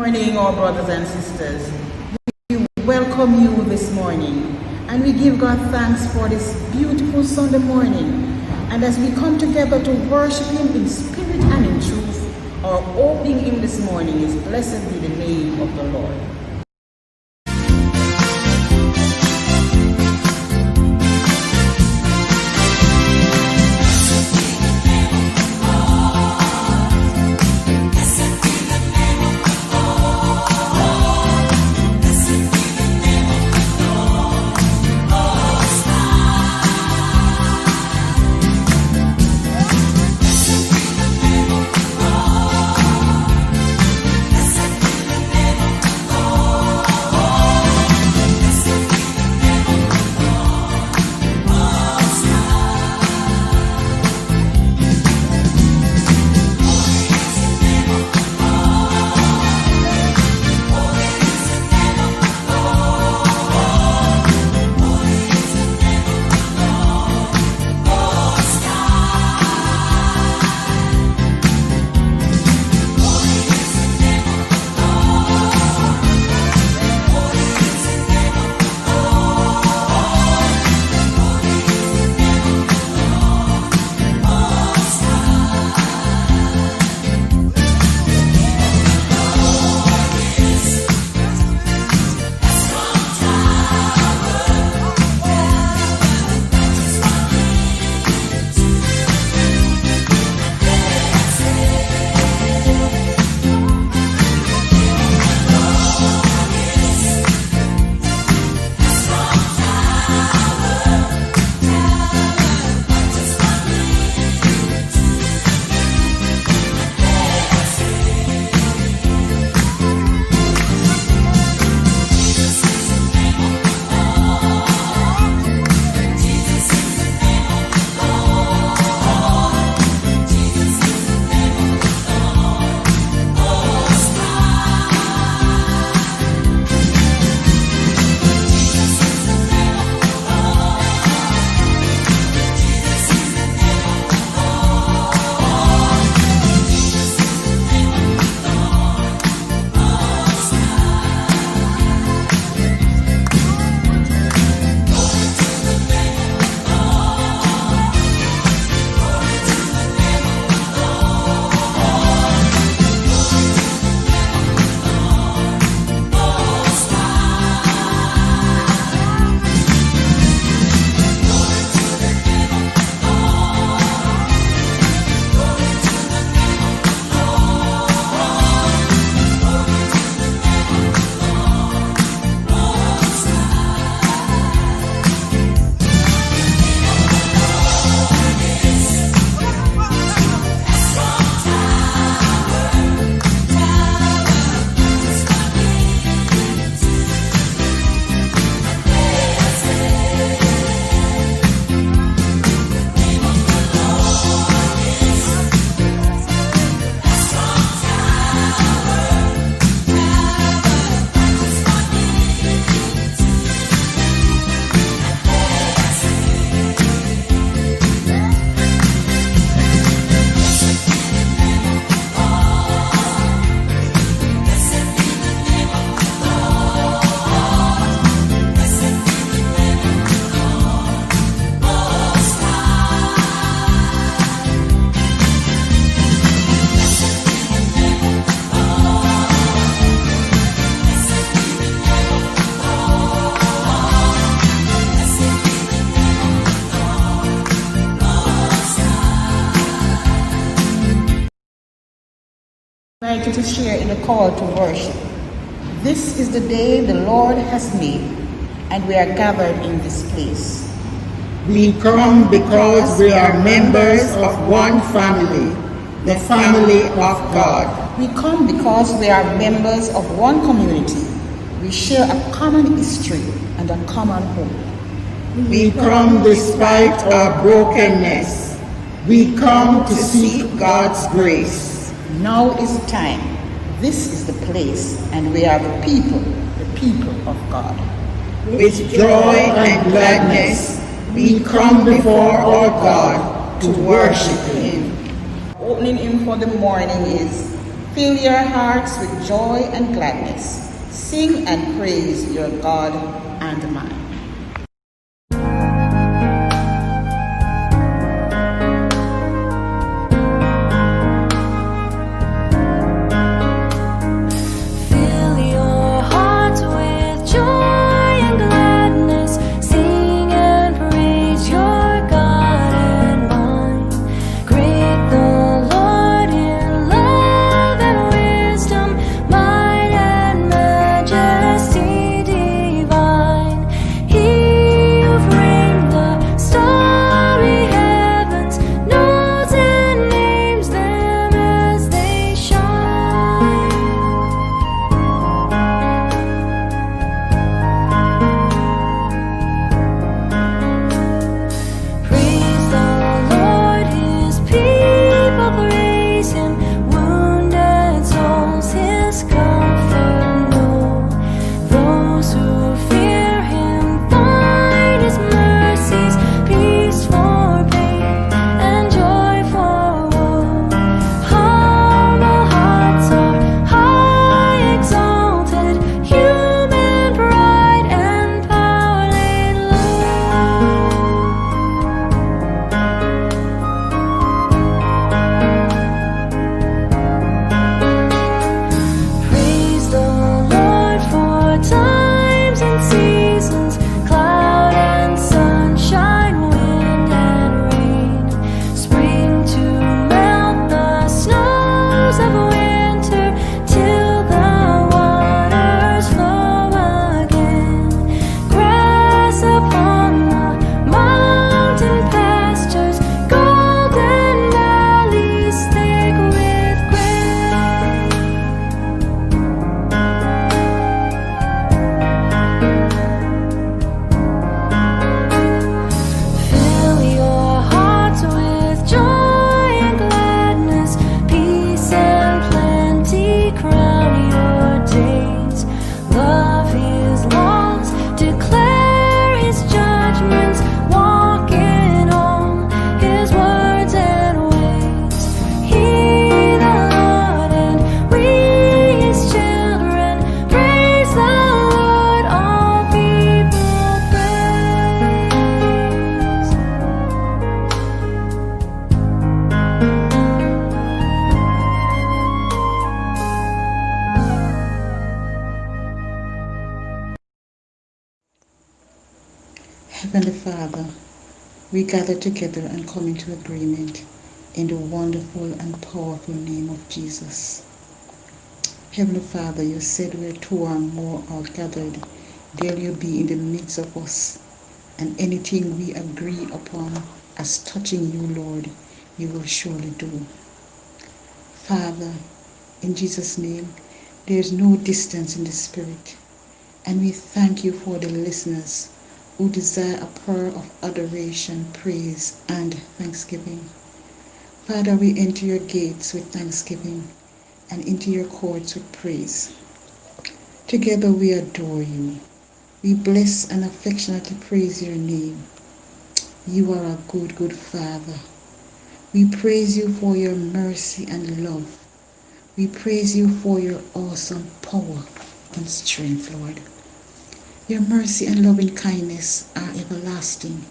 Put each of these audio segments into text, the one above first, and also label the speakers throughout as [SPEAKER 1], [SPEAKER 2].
[SPEAKER 1] morning, our brothers and sisters. We welcome you this morning, and we give God thanks for this beautiful Sunday morning. And as we come together to worship Him in spirit and in truth, our opening hymn this morning is "Blessed be the name of the Lord." I invite you to share in the call to worship. This is the day the Lord has made, and we are gathered in this place.
[SPEAKER 2] We come because we are members of one family, the family of God.
[SPEAKER 1] We come because we are members of one community. We share a common history and a common hope.
[SPEAKER 2] We come despite our brokenness. We come to seek God's grace.
[SPEAKER 1] Now is the time. This is the place, and we are the people of God.
[SPEAKER 2] With joy and gladness, we come before our God to worship Him.
[SPEAKER 1] Opening hymn for the morning is Fill your hearts with joy and gladness. Sing and praise your God and mine. Heavenly Father, we gather together and come into agreement in the wonderful and powerful name of Jesus. Heavenly Father, you said where two or more are gathered, there you'll be in the midst of us. And anything we agree upon as touching you, Lord, you will surely do. Father, in Jesus' name, there is no distance in the Spirit. And we thank you for the listeners who desire a prayer of adoration, praise, and thanksgiving. Father, we enter your gates with thanksgiving and into your courts with praise. Together we adore you. We bless and affectionately praise your name. You are a good, good Father. We praise you for your mercy and love. We praise you for your awesome power and strength, Lord. Your mercy and loving kindness are everlasting.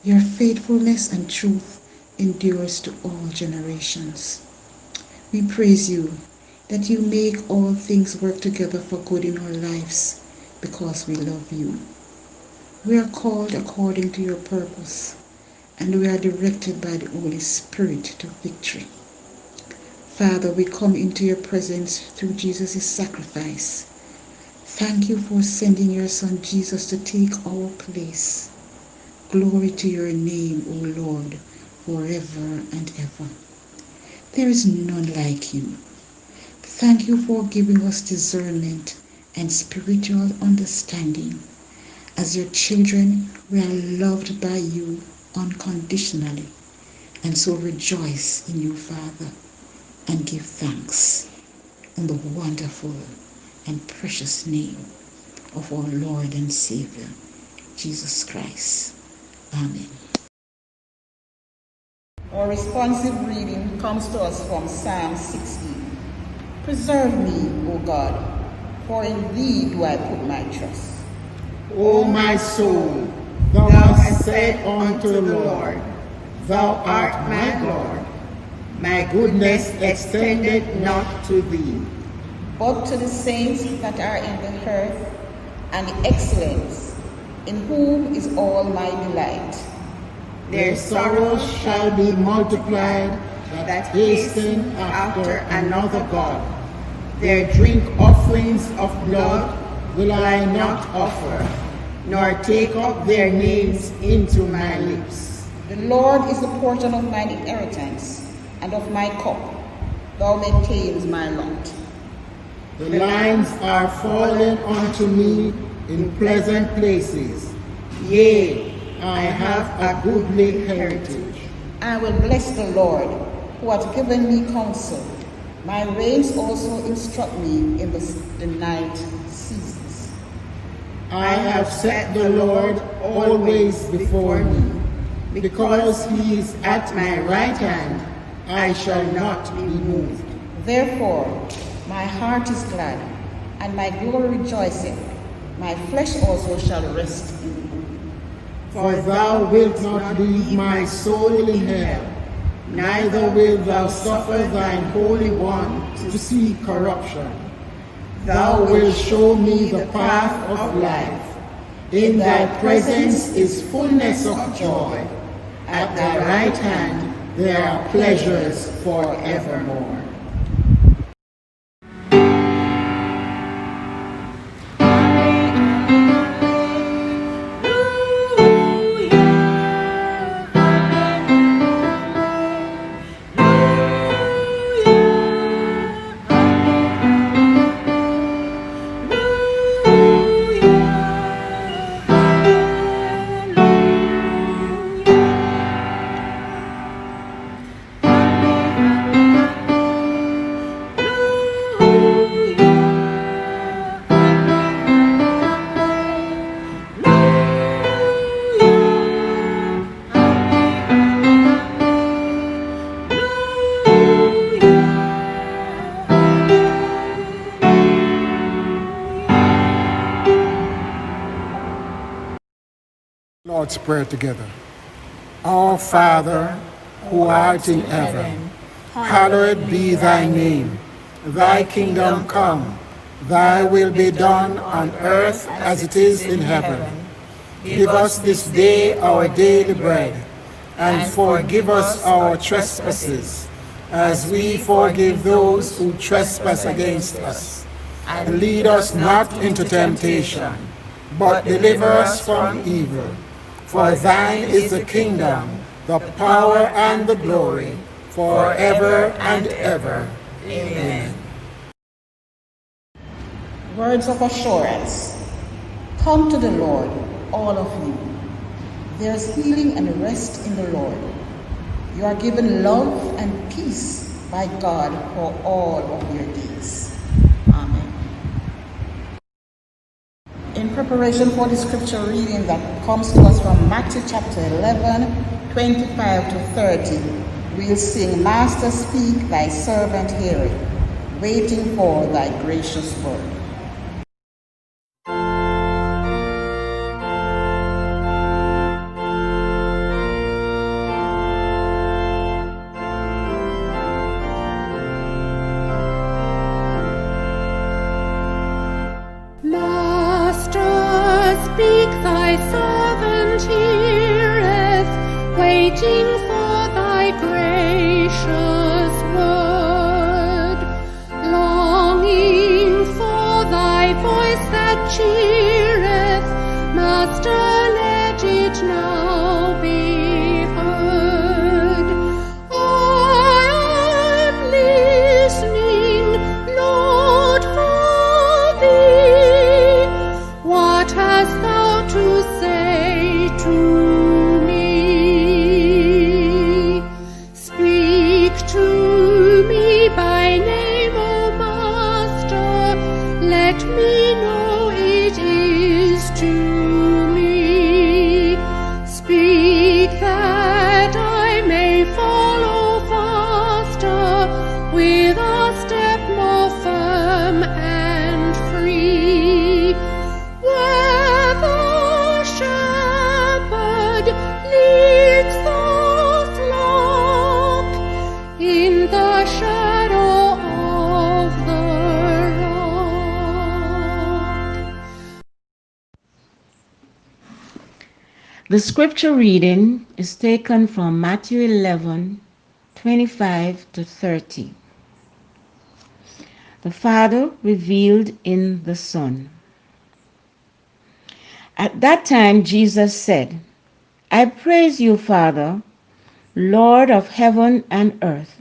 [SPEAKER 1] Your faithfulness and truth endures to all generations. We praise you that you make all things work together for good in our lives because we love you. We are called according to your purpose, and we are directed by the Holy Spirit to victory. Father, we come into your presence through Jesus' sacrifice. Thank you for sending your Son Jesus to take our place. Glory to your name, O Lord, forever and ever. There is none like you. Thank you for giving us discernment and spiritual understanding. As your children, we are loved by you unconditionally, and so rejoice in you, Father, and give thanks in the wonderful and precious name of our Lord and Savior, Jesus Christ. Amen. Our responsive reading comes to us from Psalm 16. Preserve me, O God, for in thee do I put my trust.
[SPEAKER 2] O my soul, thou hast said unto the Lord, Thou art my Lord. My goodness extended not to thee,
[SPEAKER 1] but to the saints that are in the earth, and the excellence, in whom is all my delight.
[SPEAKER 2] Their sorrows shall be multiplied that hasten after another God. Their drink offerings of blood will I not offer, nor take up their names into my lips.
[SPEAKER 1] The Lord is the portion of mine inheritance, and of my cup. Thou maintains my lot.
[SPEAKER 2] The lines are fallen unto me in pleasant places. Yea, I have a goodly heritage.
[SPEAKER 1] I will bless the Lord, who hath given me counsel. My reins also instruct me in the night seasons.
[SPEAKER 2] I have set the Lord always before me. Because he is at my right hand, I shall not be moved.
[SPEAKER 1] Therefore, my heart is glad, and my glory rejoiceth. My flesh also shall rest in thee.
[SPEAKER 2] For thou wilt not leave my soul in hell, neither wilt thou suffer thine Holy One to see corruption. Thou wilt show me the path of life. In thy presence is fullness of joy. At thy right hand there are pleasures forevermore.
[SPEAKER 3] Lord's Prayer together. Our Father, who art in heaven, hallowed be thy name. Thy kingdom come, thy will be done on earth as it is in heaven. Give us this day our daily bread, and forgive us our trespasses, as we forgive those who trespass against us. And lead us not into temptation, but deliver us from evil. For thine is the kingdom, the power, and the glory, forever and ever. Amen.
[SPEAKER 1] Words of assurance. Come to the Lord, all of you. There is healing and rest in the Lord. You are given love and peace by God for all of your days. Amen. In preparation for the scripture reading that comes to us from Matthew chapter 11, 25 to 30, we'll sing, Master, speak, thy servant heareth, waiting for thy gracious word.
[SPEAKER 4] Speak, thy servant heareth, waiting for thy gracious word, longing for thy voice that cheereth. Master, let it now be heard. I am listening, Lord, for thee. What hast thou to say to me? Speak to me by name, O Master. Let me know it is
[SPEAKER 5] The scripture reading is taken from Matthew 11:25 to 30. The Father revealed in the Son. At that time Jesus said, I praise you, Father, Lord of heaven and earth,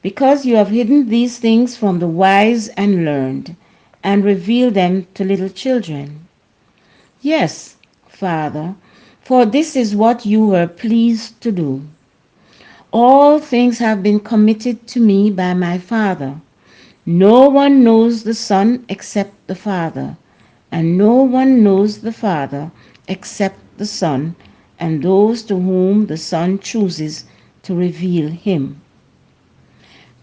[SPEAKER 5] because you have hidden these things from the wise and learned, and revealed them to little children. Yes, Father, for this is what you were pleased to do. All things have been committed to me by my Father. No one knows the Son except the Father, and no one knows the Father except the Son, and those to whom the Son chooses to reveal him.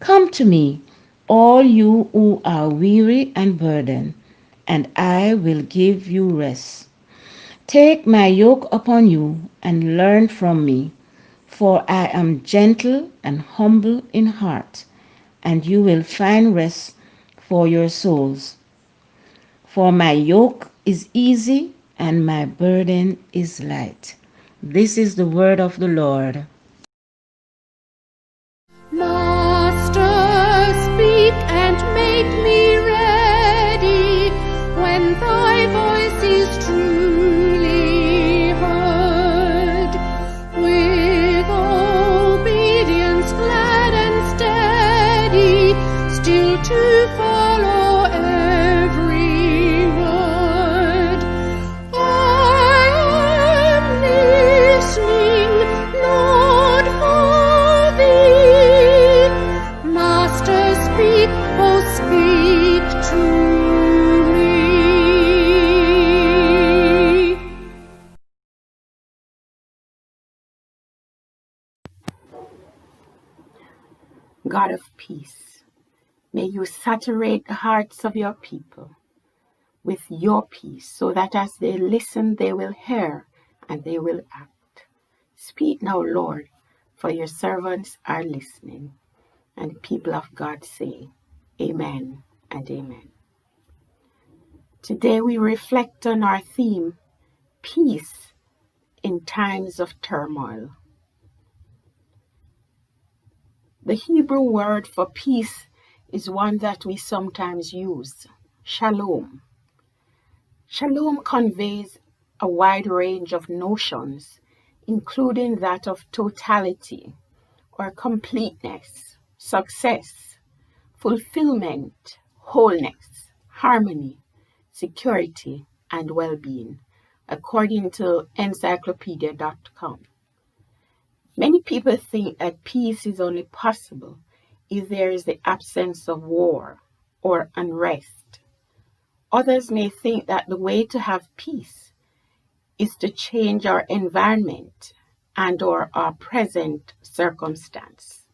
[SPEAKER 5] Come to me, all you who are weary and burdened, and I will give you rest. Take my yoke upon you and learn from me, for I am gentle and humble in heart, and you will find rest for your souls. For my yoke is easy and my burden is light. This is the word of the Lord.
[SPEAKER 4] Master, speak and make me ready when thy voice is truly heard. With obedience glad and steady, still to follow every word. I am listening, Lord, for thee. Master, speak, oh, speak to me.
[SPEAKER 6] God of peace, may you saturate the hearts of your people with your peace, so that as they listen, they will hear and they will act. Speak now, Lord, for your servants are listening. And the people of God say, Amen and Amen. Today we reflect on our theme, Peace in Times of Turmoil. The Hebrew word for peace is one that we sometimes use, shalom. Shalom conveys a wide range of notions, including that of totality or completeness, success, fulfillment, wholeness, harmony, security, and well-being, according to encyclopedia.com. Many people think that peace is only possible if there is the absence of war or unrest. Others may think that the way to have peace is to change our environment and or our present circumstance.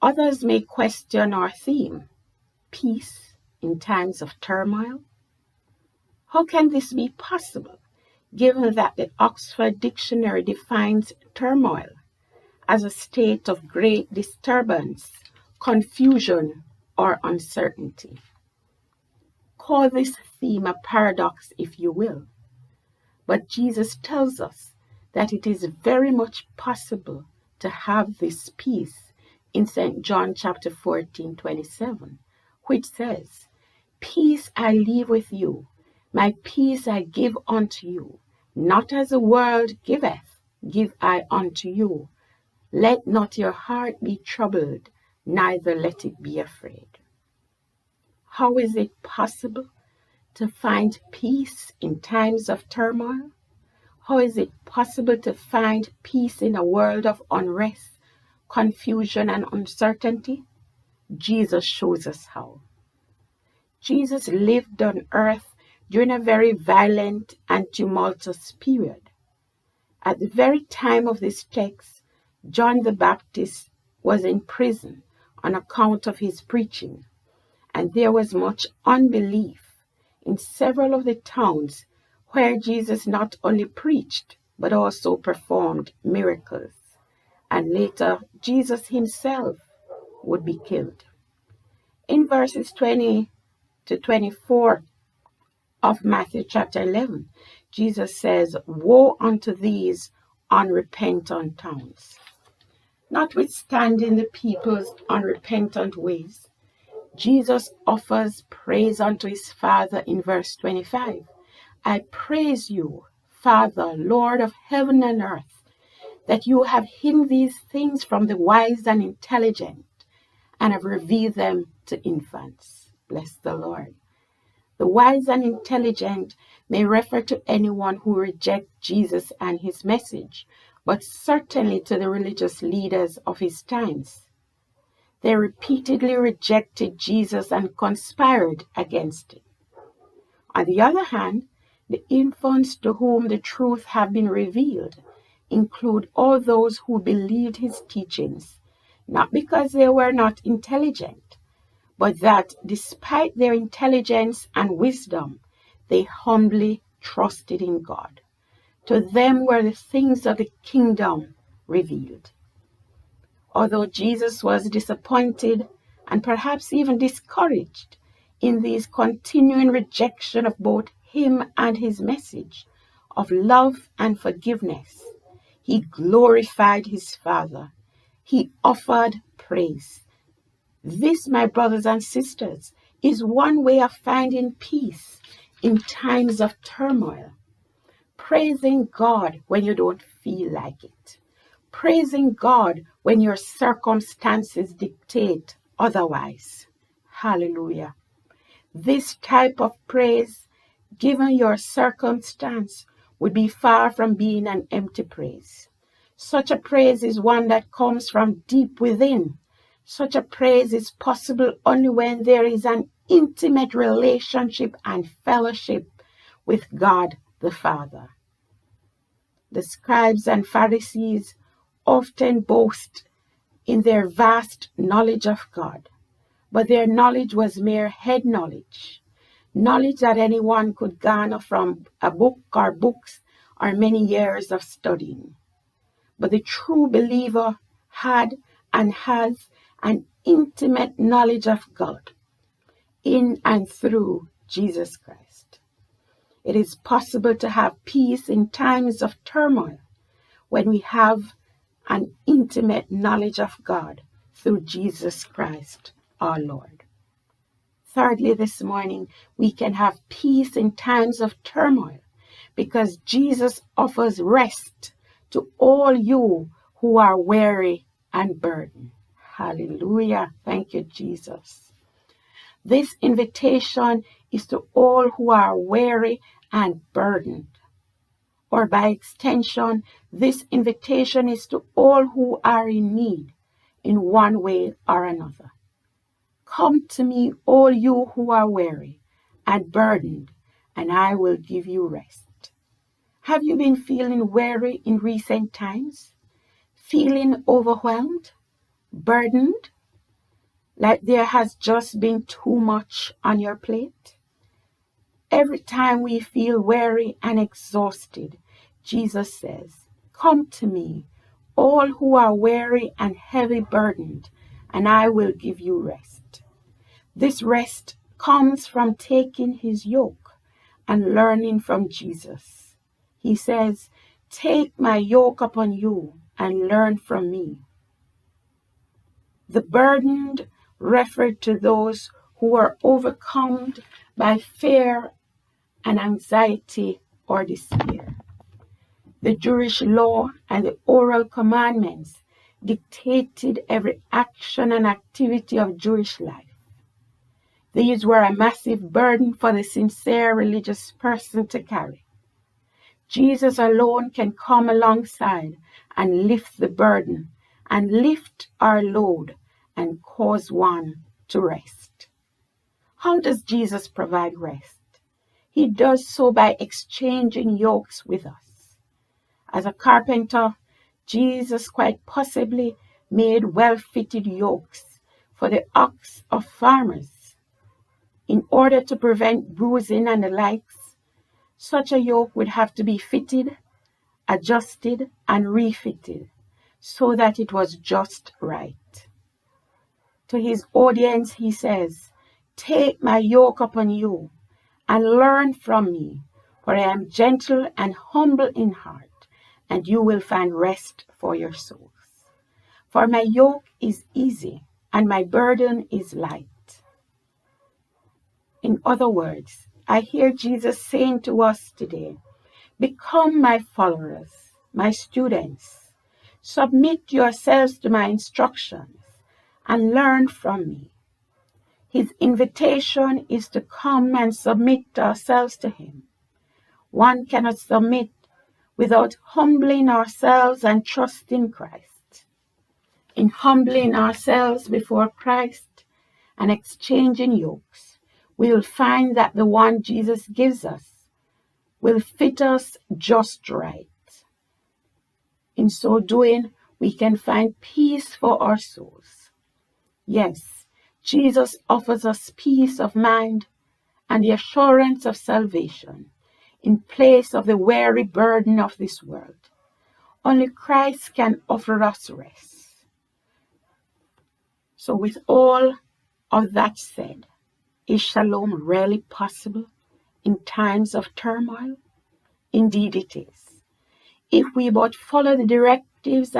[SPEAKER 6] Others may question our theme, peace in times of turmoil. How can this be possible, given that the Oxford Dictionary defines turmoil as a state of great disturbance, confusion, or uncertainty? Call this theme a paradox if you will, but Jesus tells us that it is very much possible to have this peace in St. John chapter 14:27, which says, Peace I leave with you, my peace I give unto you, not as the world giveth, give I unto you. Let not your heart be troubled, neither let it be afraid. How is it possible to find peace in times of turmoil? How is it possible to find peace in a world of unrest, confusion, and uncertainty? Jesus shows us how. Jesus lived on earth during a very violent and tumultuous period. At the very time of this text, John the Baptist was in prison on account of his preaching, and there was much unbelief in several of the towns where Jesus not only preached but also performed miracles. And later, Jesus himself would be killed. In verses 20 to 24 of Matthew chapter 11, Jesus says, "Woe unto these unrepentant towns." Notwithstanding the people's unrepentant ways, Jesus offers praise unto his Father in verse 25. "I praise you, Father, Lord of heaven and earth, that you have hidden these things from the wise and intelligent and have revealed them to infants." Bless the Lord. The wise and intelligent may refer to anyone who rejects Jesus and his message, but certainly to the religious leaders of his times. They repeatedly rejected Jesus and conspired against him. On the other hand, the infants to whom the truth have been revealed include all those who believed his teachings, not because they were not intelligent, but that despite their intelligence and wisdom, they humbly trusted in God. To them were the things of the kingdom revealed. Although Jesus was disappointed and perhaps even discouraged in this continuing rejection of both him and his message of love and forgiveness, he glorified his Father. He offered praise. This, my brothers and sisters, is one way of finding peace in times of turmoil. Praising God when you don't feel like it. Praising God when your circumstances dictate otherwise. Hallelujah. This type of praise, given your circumstance, would be far from being an empty praise. Such a praise is one that comes from deep within. Such a praise is possible only when there is an intimate relationship and fellowship with God the Father. The scribes and Pharisees often boast in their vast knowledge of God, but their knowledge was mere head knowledge, knowledge that anyone could garner from a book or books or many years of studying. But the true believer had and has an intimate knowledge of God in and through Jesus Christ. It is possible to have peace in times of turmoil when we have an intimate knowledge of God through Jesus Christ, our Lord. Thirdly, this morning, we can have peace in times of turmoil because Jesus offers rest to all you who are weary and burdened. Hallelujah. Thank you, Jesus. This invitation is to all who are weary and burdened. Or by extension, this invitation is to all who are in need in one way or another. Come to me, all you who are weary and burdened, and I will give you rest. Have you been feeling weary in recent times? Feeling overwhelmed? Burdened? Like there has just been too much on your plate? Every time we feel weary and exhausted, Jesus says, "Come to me, all who are weary and heavy burdened, and I will give you rest." This rest comes from taking his yoke and learning from Jesus. He says, "Take my yoke upon you and learn from me." The burdened referred to those who are overcome by fear and anxiety or despair. The Jewish law and the oral commandments dictated every action and activity of Jewish life. These were a massive burden for the sincere religious person to carry. Jesus alone can come alongside and lift the burden and lift our load and cause one to rest. How does Jesus provide rest? He does so by exchanging yokes with us. As a carpenter, Jesus quite possibly made well-fitted yokes for the ox of farmers. In order to prevent bruising and the likes, such a yoke would have to be fitted, adjusted, and refitted so that it was just right. To his audience, he says, "Take my yoke upon you and learn from me, for I am gentle and humble in heart, and you will find rest for your souls. For my yoke is easy and my burden is light. In other words, I hear Jesus saying to us today, become my followers, my students. Submit yourselves to my instructions and learn from me. His invitation is to come and submit ourselves to him. One cannot submit without humbling ourselves and trusting Christ. In humbling ourselves before Christ and exchanging yokes, we will find that the one Jesus gives us will fit us just right. In so doing, we can find peace for our souls. Yes, Jesus offers us peace of mind and the assurance of salvation in place of the weary burden of this world. Only Christ can offer us rest. So with all of that said, is shalom really possible in times of turmoil? Indeed it is. If we but follow the directives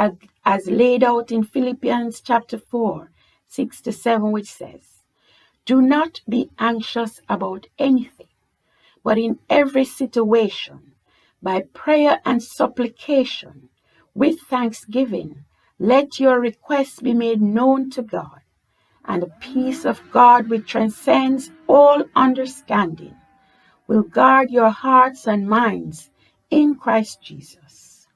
[SPEAKER 6] as laid out in Philippians chapter 4, 6-7, which says, do not be anxious about anything, but in every situation, by prayer and supplication, with thanksgiving, let your requests be made known to God, and the peace of God which transcends all understanding will guard your hearts and minds in Christ Jesus.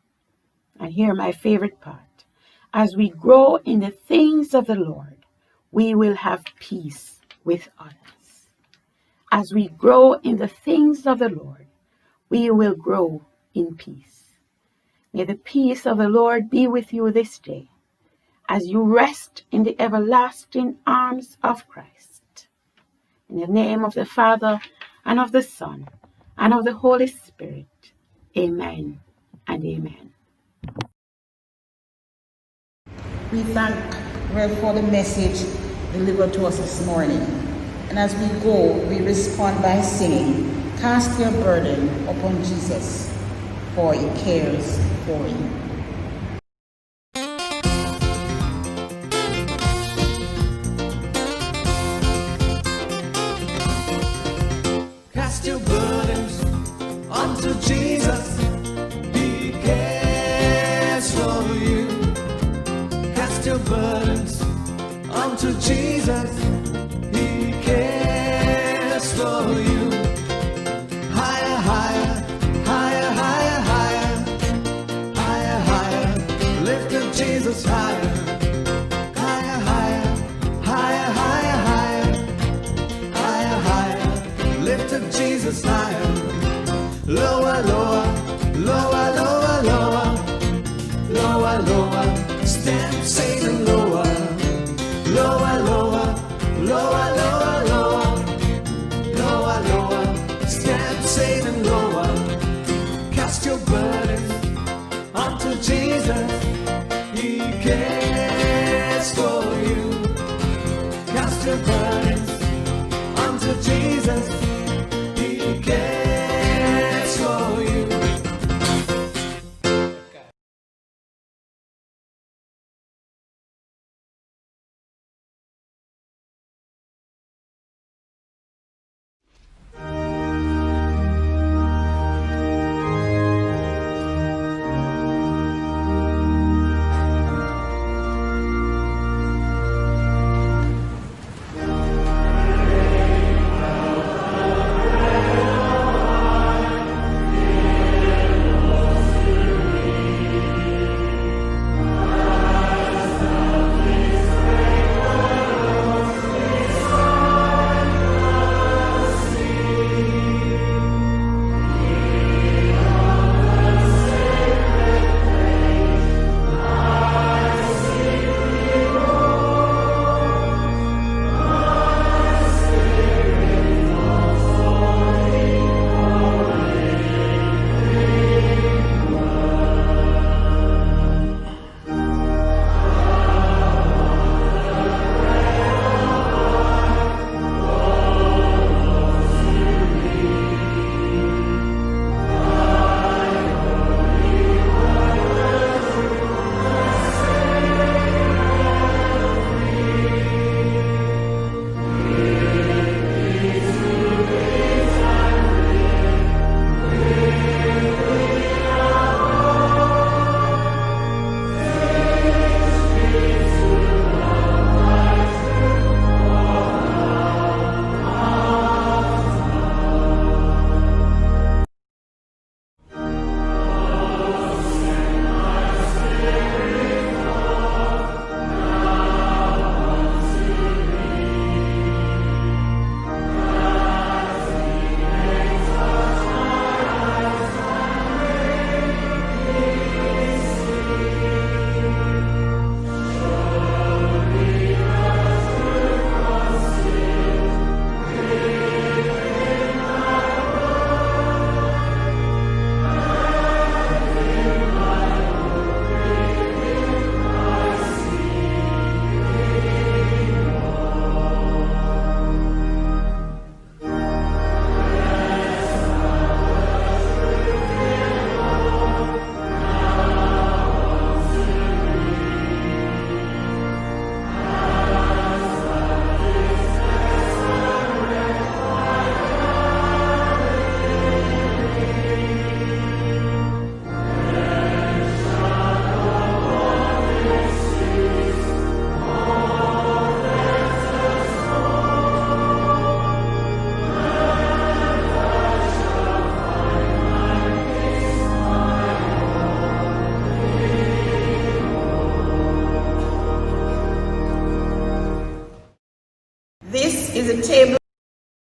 [SPEAKER 6] And here my favorite part. As we grow in the things of the Lord, we will have peace with others. As we grow in the things of the Lord, we will grow in peace. May the peace of the Lord be with you this day, as you rest in the everlasting arms of Christ. In the name of the Father, and of the Son, and of the Holy Spirit. Amen and amen.
[SPEAKER 1] We thank Rev for the message delivered to us this morning. And as we go, we respond by singing, cast your burden upon Jesus, for he cares for you.
[SPEAKER 7] Cast your burdens unto Jesus, he cares for you. Cast your burdens unto Jesus, he cares for you. Higher, higher, higher, higher, higher, higher, higher, lift up Jesus higher. Higher, higher, higher, higher, higher, higher, higher, lift up Jesus higher. Lower, lower, lower, lower, lower, lower, lower, stand Satan lower. Lower, lower, lower, lower, lower, lower, lower.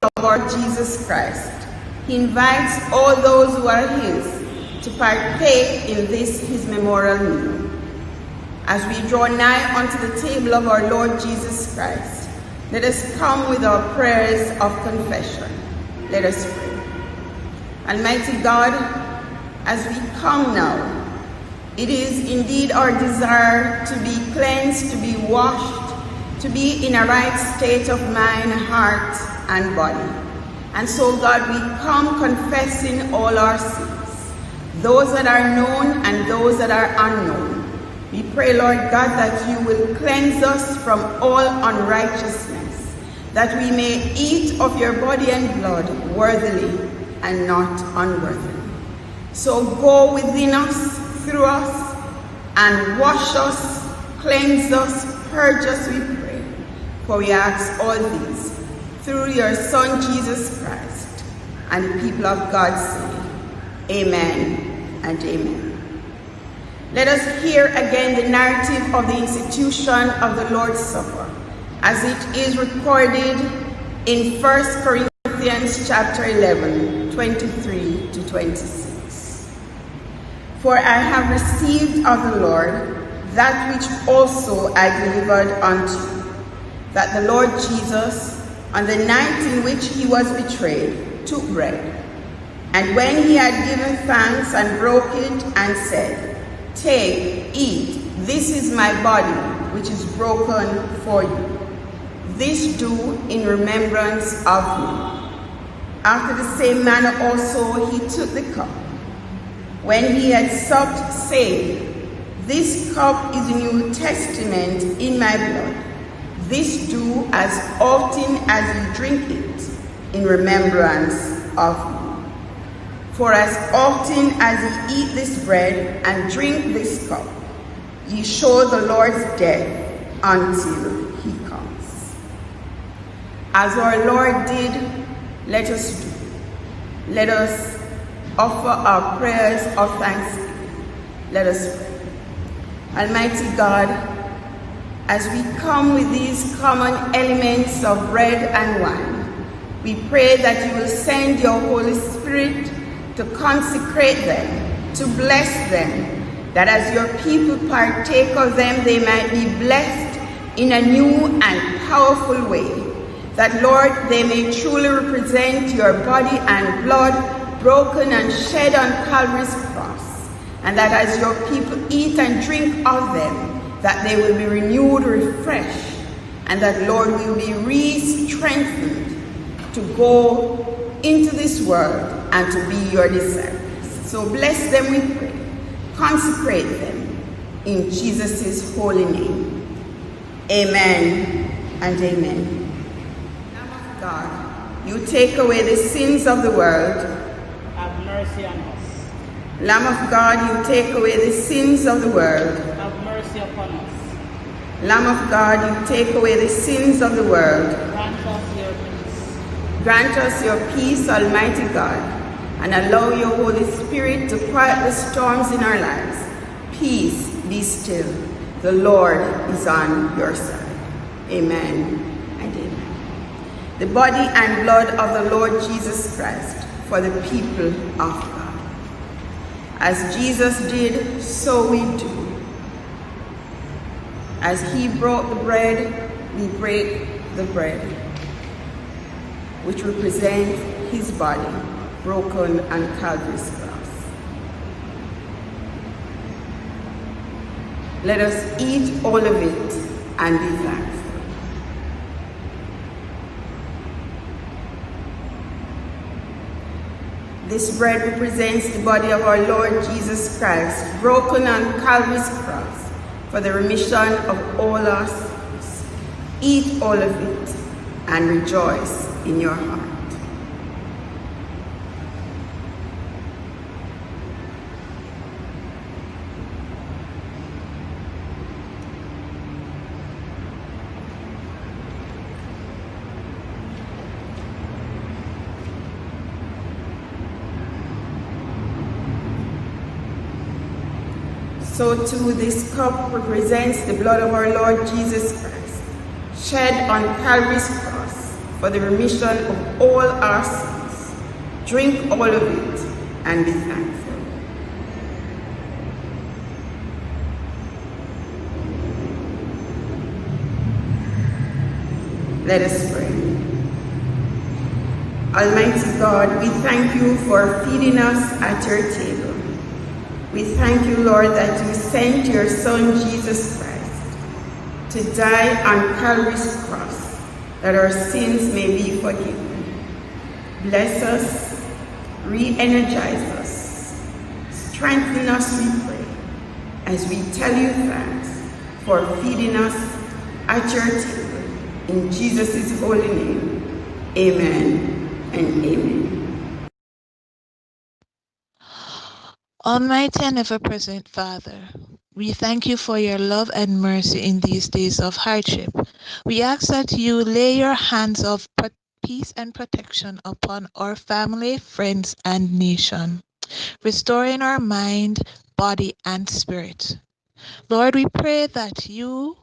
[SPEAKER 8] of our Jesus Christ, he invites all those who are his to partake in this his memorial meal. As we draw nigh unto the table of our Lord Jesus Christ, let us come with our prayers of confession. Let us pray. Almighty God, as we come now, it is indeed our desire to be cleansed, to be washed, to be in a right state of mind, heart, and body. And so, God, we come confessing all our sins, those that are known and those that are unknown. We pray, Lord God, that you will cleanse us from all unrighteousness, that we may eat of your body and blood worthily and not unworthily. So go within us, through us, and wash us, cleanse us, purge us, we pray. For we ask all these through your Son, Jesus Christ, and the people of God say, amen and amen. Let us hear again the narrative of the institution of the Lord's Supper, as it is recorded in 1 Corinthians chapter 11, 23 to 26. For I have received of the Lord that which also I delivered unto you, that the Lord Jesus, on the night in which he was betrayed, took bread. And when he had given thanks and broke it and said, "Take, eat, this is my body, which is broken for you. This do in remembrance of me." After the same manner also he took the cup, when he had supped, saying, "This cup is the New Testament in my blood. This do as often as you drink it in remembrance of me. For as often as ye eat this bread and drink this cup, ye show the Lord's death until he comes." As our Lord did, let us do. Let us offer our prayers of thanksgiving. Let us pray. Almighty God, as we come with these common elements of bread and wine, we pray that you will send your Holy Spirit to consecrate them, to bless them, that as your people partake of them, they might be blessed in a new and powerful way, that, Lord, they may truly represent your body and blood broken and shed on Calvary's cross, and that as your people eat and drink of them, that they will be renewed, refreshed, and that, Lord, we will be re-strengthened to go into this world and to be your disciples. So bless them, we pray. Consecrate them in Jesus' holy name. Amen and amen. Lamb of God, you take away the sins of the world.
[SPEAKER 9] Have mercy on us.
[SPEAKER 8] Lamb of God, you take away the sins of the world.
[SPEAKER 9] Have mercy upon us.
[SPEAKER 8] Lamb of God, you take away the sins of the world.
[SPEAKER 9] Grant us your peace.
[SPEAKER 8] Grant us your peace, Almighty God, and allow your Holy Spirit to quiet the storms in our lives. Peace, be still. The Lord is on your side. Amen and amen. The body and blood of the Lord Jesus Christ for the people of God. As Jesus did, so we do. As he broke the bread, we break the bread, which represents his body broken on Calvary's cross. Let us eat all of it and be thankful. This bread represents the body of our Lord Jesus Christ, broken on Calvary's cross for the remission of all our sins. Eat all of it and rejoice in your heart. So too this cup represents the blood of our Lord Jesus Christ, shed on Calvary's cross for the remission of all our sins. Drink all of it and be thankful. Let us pray. Almighty God, we thank you for feeding us at your table. We thank you, Lord, that you sent your Son, Jesus Christ, to die on Calvary's cross, that our sins may be forgiven. Bless us, re-energize us, strengthen us, we pray, as we tell you thanks for feeding us at your table. In Jesus' holy name, amen and amen.
[SPEAKER 10] Almighty and ever-present Father, we thank you for your love and mercy in these days of hardship. We ask that you lay your hands of peace and protection upon our family, friends, and nation, restoring our mind, body, and spirit. Lord, we pray that you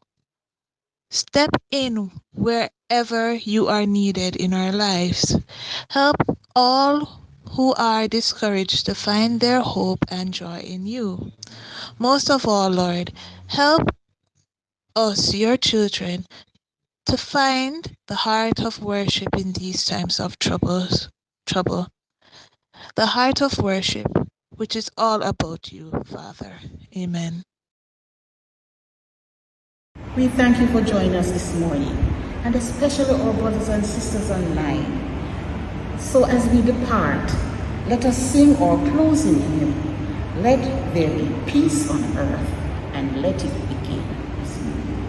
[SPEAKER 10] step in wherever you are needed in our lives. Help all who are discouraged to find their hope and joy in you. Most of all, Lord, help us, your children, to find the heart of worship in these times of trouble. The heart of worship, which is all about you, Father. Amen.
[SPEAKER 1] We thank you for joining us this morning, and especially our brothers and sisters online. So as we depart, let us sing our closing hymn, Let There Be Peace on Earth, and let it begin this morning.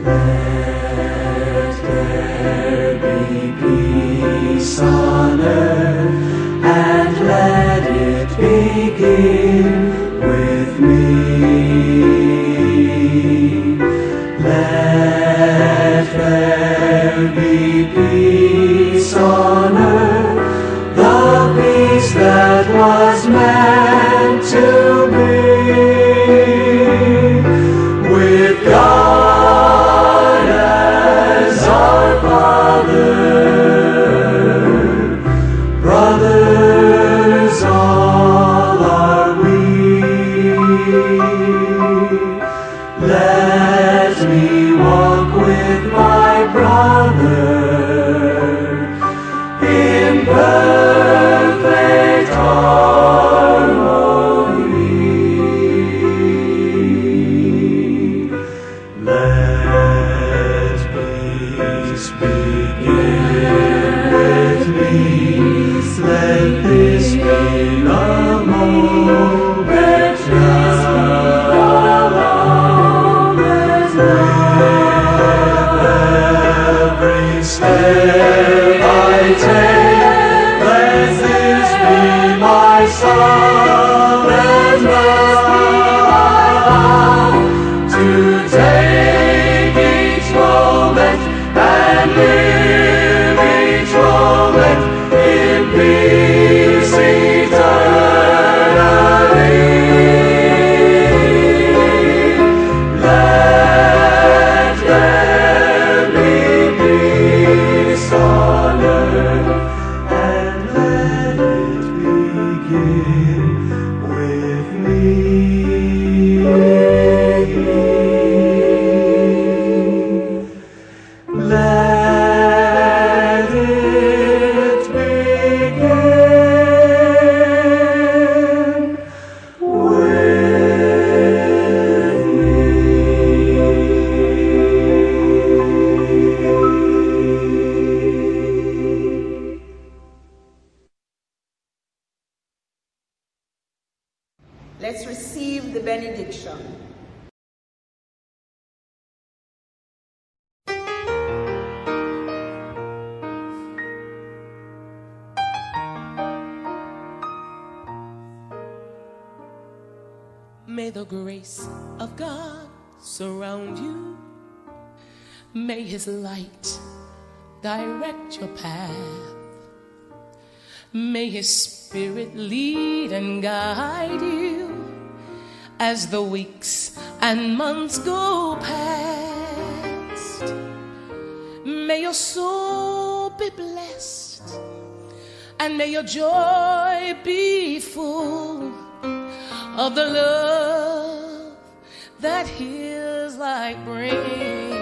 [SPEAKER 7] Let there be peace on earth, and let it begin with me. Let there be peace on earth, the peace that was meant to be, with God as our Father. Brothers all are we. Let me walk with my brother in perfect harmony. Let peace begin with me. Let this be the moment every step I take, let this be my solemn vow, to take each moment and live each moment in peace eternally. Let there be peace on earth, and let it begin with me. Let it begin
[SPEAKER 8] Let's receive the benediction.
[SPEAKER 11] May the grace of God surround you. May His light direct your path. May His Spirit lead and guide you as the weeks and months go past. May your soul be blessed, and may your joy be full of the love that His light brings.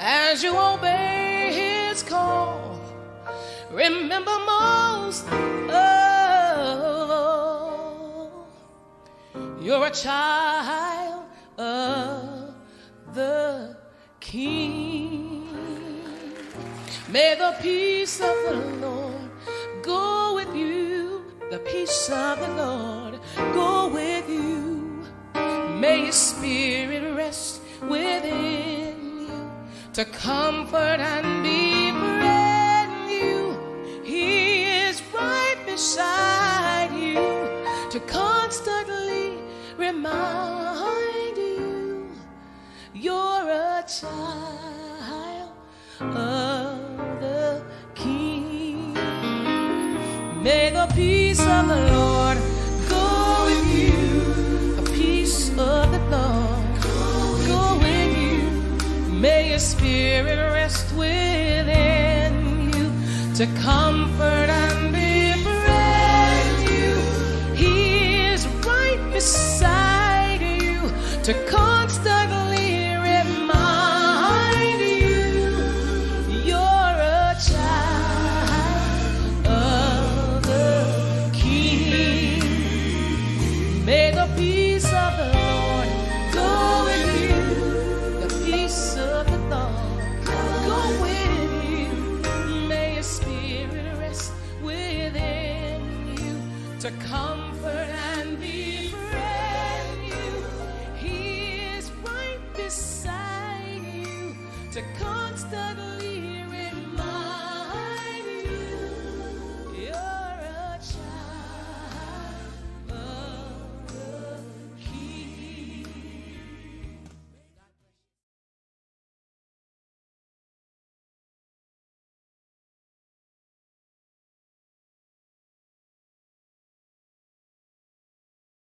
[SPEAKER 11] As you obey His call, remember most of all, you're a child of the King. May the peace of the Lord go with you. The peace of the Lord go with you. May His Spirit rest within you to comfort and befriend you. He is right beside you to constantly remind you you're a child of the King. May the peace of the Lord go with you. The peace of the Lord go with you. May His Spirit rest within you to comfort and befriend you. He is right beside you to constantly remind you you're a child of the King. May the peace of the Lord go with you. The peace of the Lord go with you. May His Spirit rest within you to comfort and befriend you. He is right beside you to constantly remind